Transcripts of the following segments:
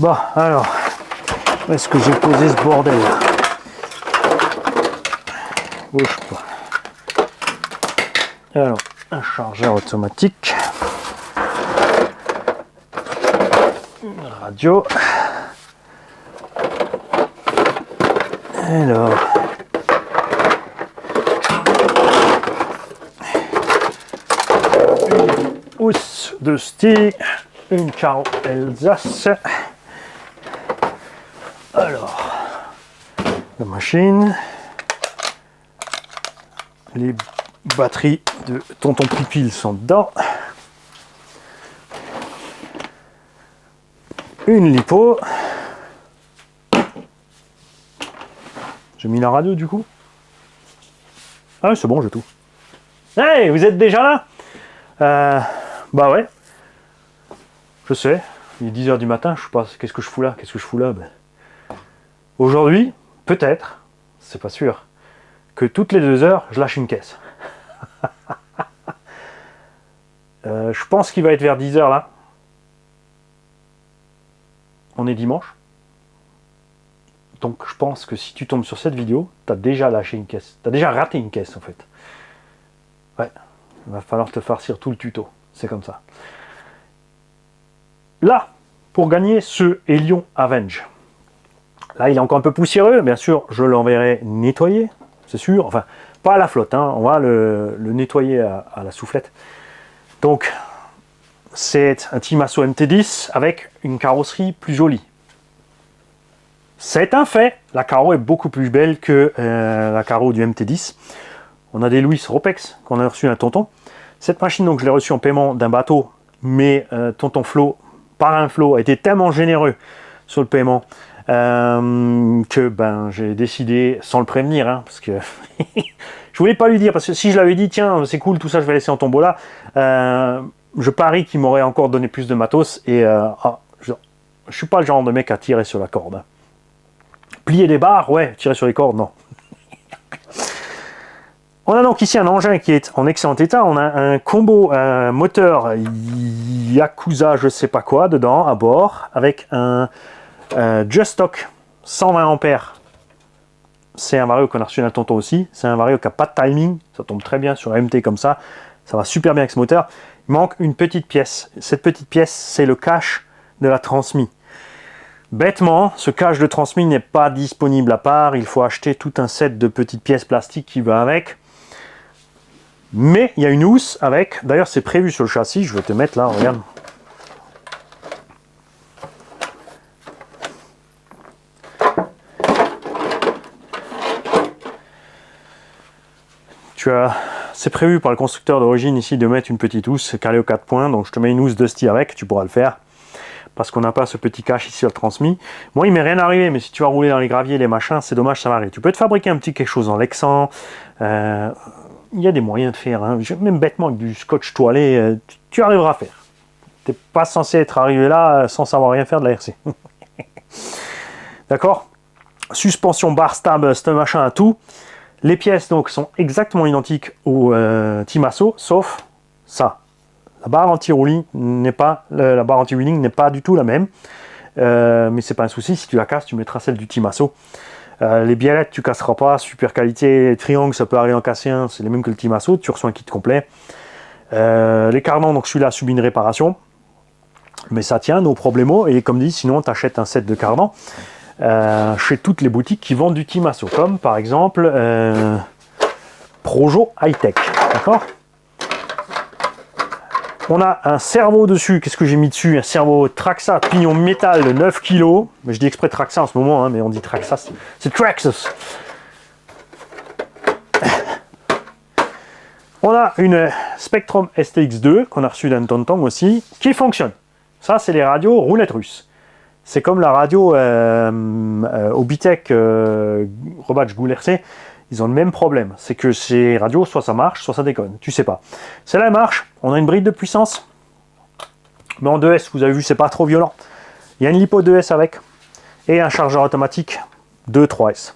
Bon, alors, où est-ce que j'ai posé ce bordel là? Bouge pas. Alors, un chargeur automatique. Une radio. Alors. Une housse de style. Une carreau Alsace. Alors, la machine, les batteries de Tonton Pipil sont dedans, une lipo, j'ai mis la radio du coup, ah c'est bon j'ai tout. Hey, vous êtes déjà là? Bah ouais, je sais, il est 10h du matin, je sais pas, qu'est-ce que je fous là, ben, aujourd'hui, peut-être, c'est pas sûr, que toutes les 2 heures, je lâche une caisse. Je pense qu'il va être vers 10h là. On est dimanche. Donc je pense que si tu tombes sur cette vidéo, tu as déjà lâché une caisse. Tu as déjà raté une caisse en fait. Ouais, il va falloir te farcir tout le tuto. C'est comme ça. Là, pour gagner ce Helion Avenge. Là, il est encore un peu poussiéreux, bien sûr, je l'enverrai nettoyer, c'est sûr. Enfin, pas à la flotte, hein. On va le nettoyer à la soufflette. Donc, c'est un Timaso MT10 avec une carrosserie plus jolie. C'est un fait, la carreau est beaucoup plus belle que la carreau du MT10. On a des Louis Ropex qu'on a reçu un tonton. Cette machine, donc, je l'ai reçue en paiement d'un bateau, mais tonton Flo, parrain Flo, a été tellement généreux sur le paiement que ben, j'ai décidé, sans le prévenir, hein, parce que je voulais pas lui dire, parce que si je l'avais dit, tiens, c'est cool, tout ça, je vais laisser en tombola, je parie qu'il m'aurait encore donné plus de matos, et je suis pas le genre de mec à tirer sur la corde. Hein. Plier des barres, ouais, tirer sur les cordes, non. On a donc ici un engin qui est en excellent état, on a un combo, un moteur Yakuza, je sais pas quoi, dedans, à bord, avec un Just Stock 120 ampères. C'est un vario qu'on a reçu d'un tonton aussi. C'est un vario qui n'a pas de timing. Ça tombe très bien sur un MT comme ça. Ça va super bien avec ce moteur. Il manque une petite pièce. Cette petite pièce, c'est le cache de la transmis. Bêtement, ce cache de transmis n'est pas disponible à part. Il faut acheter tout un set de petites pièces plastiques qui va avec. Mais il y a une housse avec. D'ailleurs, c'est prévu sur le châssis. Je vais te mettre là, regarde. C'est prévu par le constructeur d'origine ici de mettre une petite housse calée aux 4 points, donc je te mets une housse de style avec, tu pourras le faire, parce qu'on n'a pas ce petit cache ici sur le transmis. Moi il m'est rien arrivé, mais si tu vas rouler dans les graviers, les machins, c'est dommage, ça m'arrive. Tu peux te fabriquer un petit quelque chose en lexan, il y a des moyens de faire, hein. Même bêtement avec du scotch toilé, tu arriveras à faire. Tu n'es pas censé être arrivé là sans savoir rien faire de la RC. D'accord? Suspension, barre stable, ce machin à tout. Les pièces donc sont exactement identiques au Timaso, sauf ça. La barre anti-rouling n'est pas n'est pas du tout la même, mais c'est pas un souci. Si tu la casses, tu mettras celle du Timaso. Les biellettes, tu casseras pas, super qualité. Triangle, ça peut arriver en casser un, c'est les mêmes que le Timaso. Tu reçois un kit complet. Les cardans, donc celui-là subit une réparation, mais ça tient, nos problèmes. Et comme dit, sinon, tu achètes un set de cardans. Chez toutes les boutiques qui vendent du Timaso, comme par exemple Projo High Tech, d'accord? On a un cerveau dessus, qu'est-ce que j'ai mis dessus? Un cerveau Traxa, pignon métal de 9 kg, mais je dis exprès Traxa en ce moment, hein, mais on dit Traxa, c'est Traxxas. On a une Spectrum STX2 qu'on a reçu d'un tonton aussi, qui fonctionne. Ça, c'est les radios roulettes russes. C'est comme la radio Obitech Robach Goul RC, ils ont le même problème. C'est que ces radios, soit ça marche, soit ça déconne. Tu sais pas. Celle-là elle marche, on a une bride de puissance. Mais en 2S, vous avez vu, c'est pas trop violent. Il y a une lipo 2S avec. Et un chargeur automatique de 3S.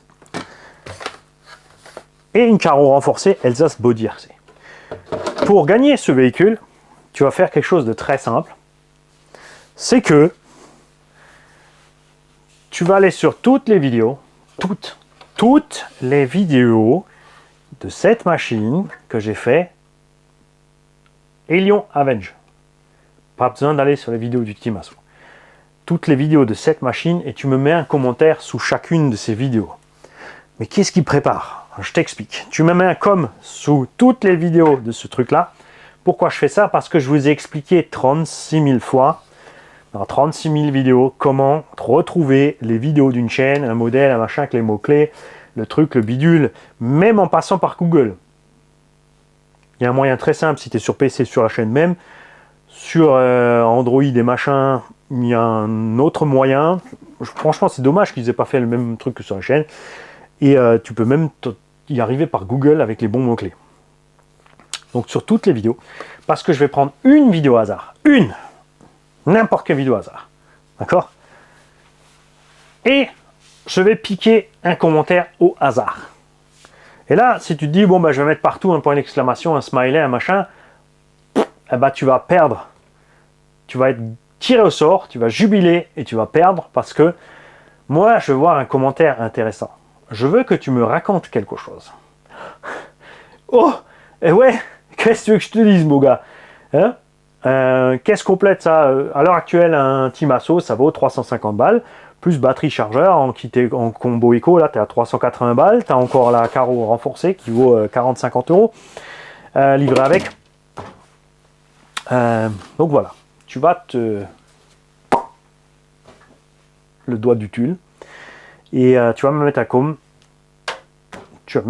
Et une carreau renforcée Alsace Body RC. Pour gagner ce véhicule, tu vas faire quelque chose de très simple. C'est que tu vas aller sur toutes les vidéos, toutes les vidéos de cette machine que j'ai fait Elion Avenge. Pas besoin d'aller sur les vidéos du Team Asso. Toutes les vidéos de cette machine et tu me mets un commentaire sous chacune de ces vidéos. Mais qu'est-ce qui prépare? Je t'explique. Tu me mets un com sous toutes les vidéos de ce truc-là. Pourquoi je fais ça? Parce que je vous ai expliqué 36 000 fois, dans 36 000 vidéos, comment retrouver les vidéos d'une chaîne, un modèle, un machin avec les mots-clés, le truc, le bidule, même en passant par Google. Il y a un moyen très simple, si tu es sur PC, sur la chaîne même, sur Android et machin, il y a un autre moyen. Franchement, c'est dommage qu'ils aient pas fait le même truc que sur la chaîne. Et tu peux même y arriver par Google avec les bons mots-clés. Donc sur toutes les vidéos, parce que je vais prendre une vidéo hasard, n'importe quelle vidéo hasard, d'accord? Et je vais piquer un commentaire au hasard. Et là, si tu te dis, bon, bah, je vais mettre partout un point d'exclamation, un smiley, un machin, eh ben, tu vas perdre. Tu vas être tiré au sort, tu vas jubiler et tu vas perdre parce que moi, je veux voir un commentaire intéressant. Je veux que tu me racontes quelque chose. Oh, et ouais, qu'est-ce que tu veux que je te dise, mon gars, hein? Caisse complète, ça, à l'heure actuelle, un Team Asso, ça vaut 350 balles, plus batterie chargeur, en combo éco, là, tu es à 380 balles, tu as encore la carreau renforcée qui vaut 40-50 euros, livré avec. Donc voilà, tu vas le doigt du tulle, et tu vas me mettre un com. Tu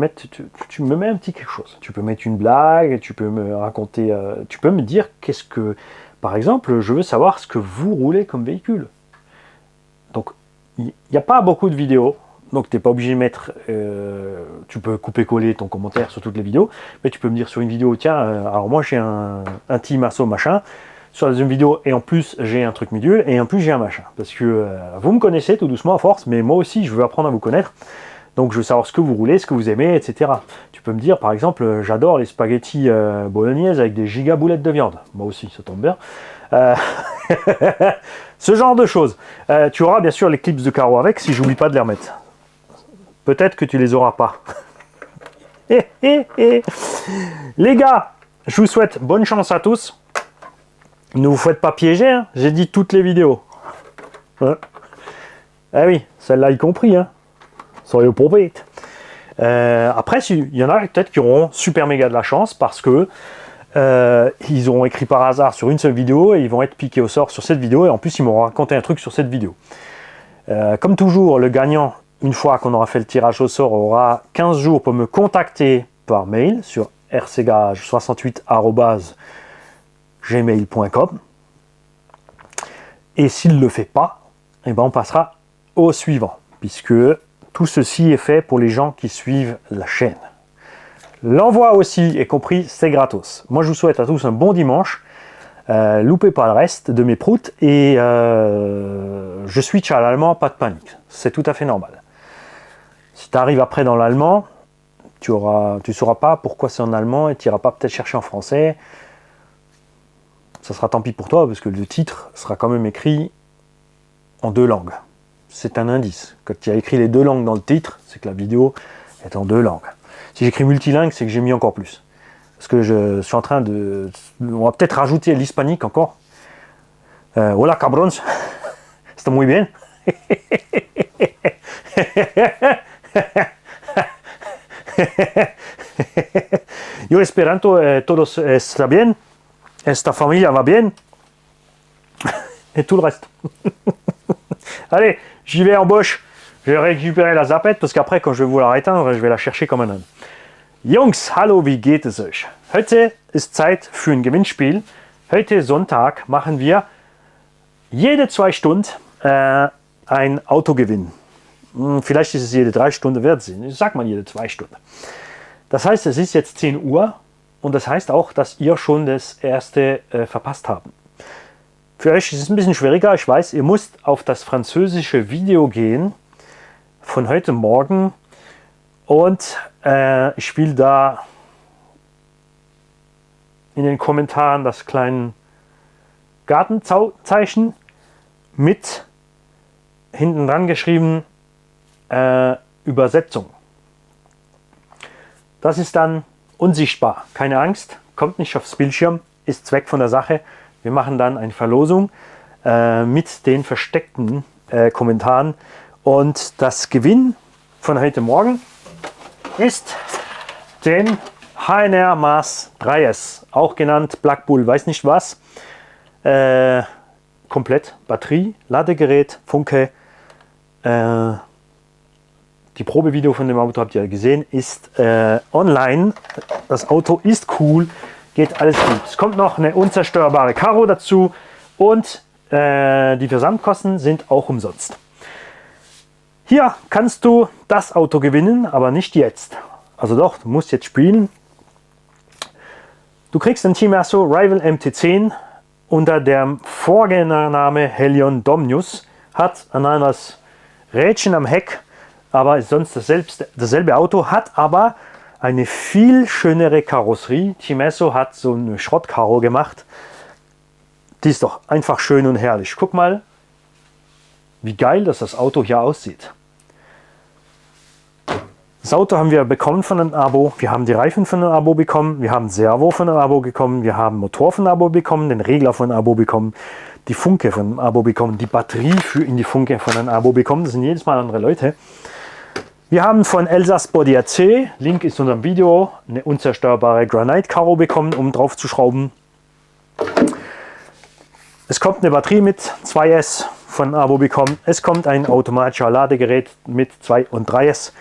me mets un petit quelque chose. Tu peux mettre une blague, tu peux me raconter, tu peux me dire qu'est-ce que, par exemple, je veux savoir ce que vous roulez comme véhicule. Donc, il n'y a pas beaucoup de vidéos, donc tu n'es pas obligé de mettre, tu peux couper-coller ton commentaire sur toutes les vidéos, mais tu peux me dire sur une vidéo, tiens, alors moi j'ai un Team Asso machin, sur la deuxième vidéo, et en plus j'ai un truc midule, et en plus j'ai un machin. Parce que vous me connaissez tout doucement à force, mais moi aussi je veux apprendre à vous connaître. Donc je veux savoir ce que vous roulez, ce que vous aimez, etc. Tu peux me dire, par exemple, j'adore les spaghettis bolognaises avec des giga boulettes de viande. Moi aussi, ça tombe bien. Ce genre de choses. Tu auras bien sûr les clips de carreau avec, si j'oublie pas de les remettre. Peut-être que tu les auras pas. Les gars, je vous souhaite bonne chance à tous. Ne vous faites pas piéger, hein. J'ai dit toutes les vidéos. Hein? Ah oui, celle-là y compris, hein. Soyez pour bête. Après, il y en a peut-être qui auront super méga de la chance parce que ils auront écrit par hasard sur une seule vidéo et ils vont être piqués au sort sur cette vidéo et en plus ils m'auront raconté un truc sur cette vidéo. Comme toujours, le gagnant, une fois qu'on aura fait le tirage au sort, aura 15 jours pour me contacter par mail sur rcgage68@gmail.com et s'il ne le fait pas, eh ben on passera au suivant puisque tout ceci est fait pour les gens qui suivent la chaîne. L'envoi aussi est compris, c'est gratos. Moi, je vous souhaite à tous un bon dimanche. Loupez pas le reste de mes proutes et je switch à l'allemand, pas de panique. C'est tout à fait normal. Si tu arrives après dans l'allemand, tu sauras pas pourquoi c'est en allemand et tu iras pas peut-être chercher en français. Ça sera tant pis pour toi parce que le titre sera quand même écrit en 2 langues. C'est un indice. Quand tu as écrit les 2 langues dans le titre, c'est que la vidéo est en 2 langues. Si j'écris multilingue, c'est que j'ai mis encore plus. Parce que je suis en train de... On va peut-être rajouter l'hispanique encore. Hola cabrons. Está muy bien. Yo esperanto todos está bien. Esta familia va bien. Et tout le reste. Allez, j'y vais en Bosch. Je vais récupérer la Zapette parce qu'après, quand je vais vouloir éteindre, je vais la chercher comme un âne. Jungs, hallo, wie geht es euch? Heute ist Zeit für ein Gewinnspiel. Heute Sonntag machen wir jede 2 Stunden ein Autogewinn. Vielleicht ist es jede 3 Stunden, wird es. Ich sag mal jede 2 Stunden. Das heißt, es ist jetzt 10 Uhr und das heißt auch, dass ihr schon das erste verpasst habt. Für euch ist es ein bisschen schwieriger, ich weiß, ihr müsst auf das französische Video gehen von heute Morgen und ich will da in den Kommentaren das kleine Gartenzeichen mit hinten dran geschrieben, Übersetzung. Das ist dann unsichtbar. Keine Angst, kommt nicht aufs Bildschirm, ist Zweck von der Sache. Wir machen dann eine Verlosung mit den versteckten Kommentaren. Und das Gewinn von heute Morgen ist den HNR Mars 3S, auch genannt Black Bull, weiß nicht was. Komplett Batterie, Ladegerät, Funke. Die Probevideo von dem Auto habt ihr gesehen, ist online. Das Auto ist cool, geht alles gut. Es kommt noch eine unzerstörbare Karo dazu und die Versandkosten sind auch umsonst. Hier kannst du das Auto gewinnen, aber nicht jetzt. Also doch, du musst jetzt spielen. Du kriegst den Timasso Rival MT10 unter dem Vorgängername Helion Dominus. Hat ein anderes Rädchen am Heck, aber ist sonst dasselbe Auto, hat aber eine viel schönere Karosserie. Timasso hat so eine Schrottkaro gemacht. Die ist doch einfach schön und herrlich. Guck mal, wie geil das Auto hier aussieht. Das Auto haben wir bekommen von einem Abo. Wir haben die Reifen von einem Abo bekommen. Wir haben Servo von einem Abo bekommen. Wir haben Motor von einem Abo bekommen. Den Regler von einem Abo bekommen. Die Funke von einem Abo bekommen. Die Batterie für in die Funke von einem Abo bekommen. Das sind jedes Mal andere Leute. Wir haben von Elsass Body AC, Link ist unter dem Video, eine unzerstörbare Granite Karo bekommen, um drauf zu schrauben. Es kommt eine Batterie mit 2S von Abo bekommen. Es kommt ein automatischer Ladegerät mit 2 und 3S.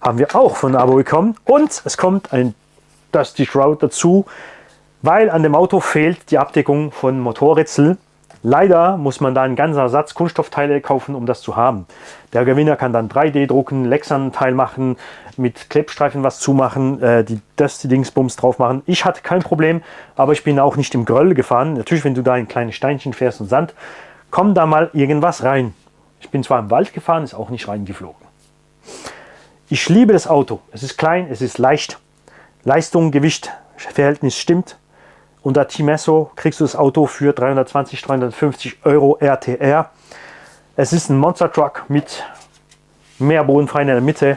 Haben wir auch von Abo bekommen. Und es kommt ein Dusty Shroud dazu, weil an dem Auto fehlt die Abdeckung von Motorritzel. Leider muss man da einen ganzen Ersatz Kunststoffteile kaufen, um das zu haben. Der Gewinner kann dann 3D drucken, Lexan-Teil machen, mit Klebstreifen was zumachen, die Dusty-Dingsbums drauf machen. Ich hatte kein Problem, aber ich bin auch nicht im Gröll gefahren. Natürlich, wenn du da in kleine Steinchen fährst und Sand, kommt da mal irgendwas rein. Ich bin zwar im Wald gefahren, ist auch nicht reingeflogen. Ich liebe das Auto. Es ist klein, es ist leicht. Leistung, Gewicht, Verhältnis stimmt. Unter Timasso kriegst du das Auto für 320, 350 Euro RTR. Es ist ein Monster Truck mit mehr bodenfrei in der Mitte.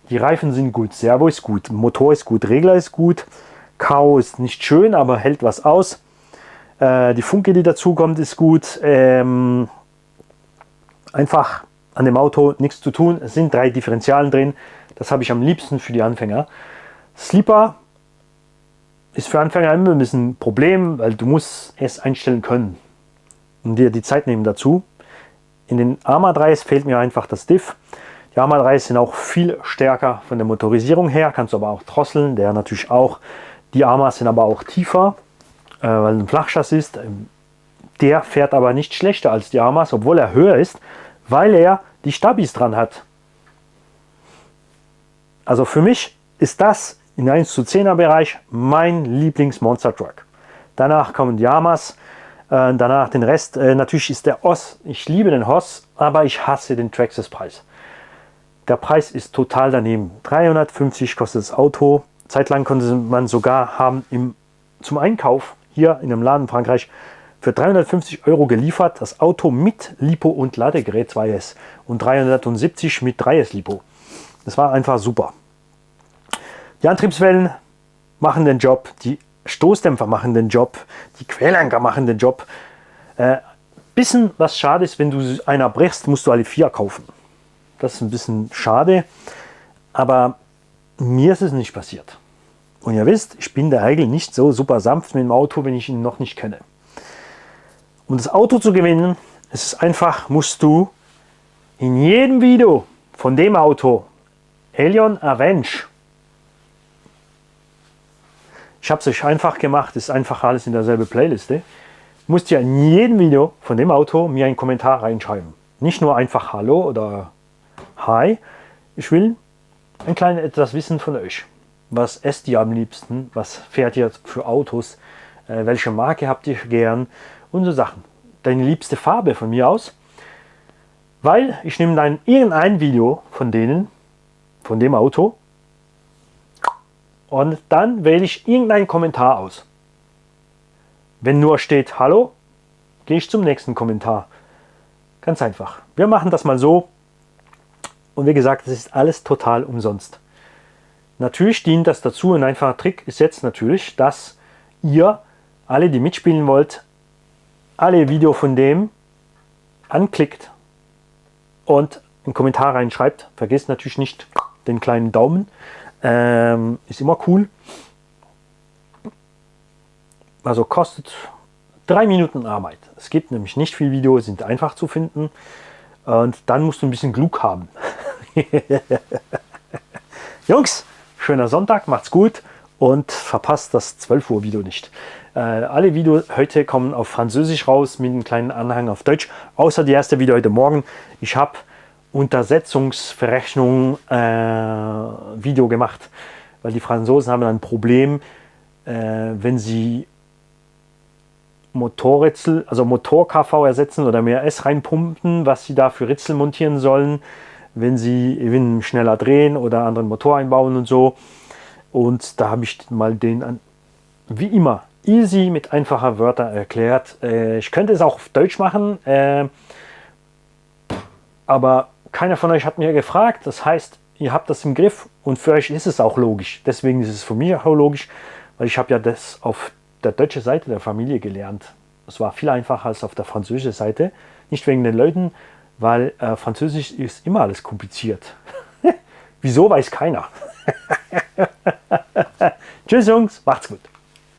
Die Reifen sind gut, Servo ist gut, Motor ist gut, Regler ist gut. Karo ist nicht schön, aber hält was aus. Die Funke, die dazu kommt, ist gut. Einfach an dem Auto nichts zu tun. Es sind 3 Differentialen drin. Das habe ich am liebsten für die Anfänger. Sleeper ist für Anfänger immer ein bisschen ein Problem, weil du musst es einstellen können und dir die Zeit nehmen dazu. In den Arma 3s fehlt mir einfach das Diff. Die Arma 3s sind auch viel stärker von der Motorisierung her, kannst du aber auch drosseln, der natürlich auch. Die Armas sind aber auch tiefer, weil ein Flachchassis ist. Der fährt aber nicht schlechter als die Armas, obwohl er höher ist, weil er die Stabis dran hat. Also für mich ist das in 1:10er Bereich mein Lieblings-Monster Truck. Danach kommen die Armas, danach den Rest. Natürlich ist der Hoss, ich liebe den Hoss, aber ich hasse den Traxxas Preis. Der Preis ist total daneben. 350 kostet das Auto. Zeitlang konnte man sogar haben zum Einkauf hier in einem Laden in Frankreich für 350 Euro geliefert. Das Auto mit Lipo und Ladegerät 2S und 370 mit 3S Lipo. Das war einfach super. Die Antriebswellen machen den Job, die Stoßdämpfer machen den Job, die Querlenker machen den Job. Bisschen was schade ist, wenn du einer brichst, musst du alle 4 kaufen. Das ist ein bisschen schade, aber mir ist es nicht passiert. Und ihr wisst, ich bin der Regel nicht so super sanft mit dem Auto, wenn ich ihn noch nicht kenne. Um das Auto zu gewinnen, ist es einfach, musst du in jedem Video von dem Auto, Helion Avenge, ich habe es euch einfach gemacht, ist einfach alles in derselben Playliste. Musst ihr in jedem Video von dem Auto mir einen Kommentar reinschreiben. Nicht nur einfach Hallo oder Hi. Ich will ein kleines etwas wissen von euch. Was esst ihr am liebsten? Was fährt ihr für Autos? Welche Marke habt ihr gern? Und so Sachen. Deine liebste Farbe von mir aus. Weil ich nehme dann irgendein Video von denen, von dem Auto, und dann wähle ich irgendeinen Kommentar aus. Wenn nur steht Hallo, gehe ich zum nächsten Kommentar. Ganz einfach. Wir machen das mal so. Und wie gesagt, es ist alles total umsonst. Natürlich dient das dazu. Ein einfacher Trick ist jetzt natürlich, dass ihr alle, die mitspielen wollt, alle Videos von dem anklickt und einen Kommentar reinschreibt. Vergesst natürlich nicht den kleinen Daumen. Ist immer cool. Also kostet 3 Minuten Arbeit. Es gibt nämlich nicht viel Videos, sind einfach zu finden. Und dann musst du ein bisschen Glück haben. Jungs, schöner Sonntag, macht's gut und verpasst das 12 Uhr Video nicht. Alle Videos heute kommen auf Französisch raus mit einem kleinen Anhang auf Deutsch, außer die erste Video heute Morgen. Ich habe Untersetzungsverrechnung Video gemacht, weil die Franzosen haben ein Problem, wenn sie Motorritzel, also Motor-KV ersetzen oder mehr S reinpumpen, was sie da für Ritzel montieren sollen, wenn sie eben schneller drehen oder anderen Motor einbauen und so. Und da habe ich mal den, wie immer, easy mit einfacher Wörter erklärt. Ich könnte es auch auf Deutsch machen, aber keiner von euch hat mir gefragt. Das heißt, ihr habt das im Griff und für euch ist es auch logisch. Deswegen ist es für mich auch logisch, weil ich habe ja das auf der deutschen Seite der Familie gelernt. Es war viel einfacher als auf der französischen Seite. Nicht wegen den Leuten, weil Französisch ist immer alles kompliziert. Wieso, weiß keiner. Tschüss Jungs, macht's gut.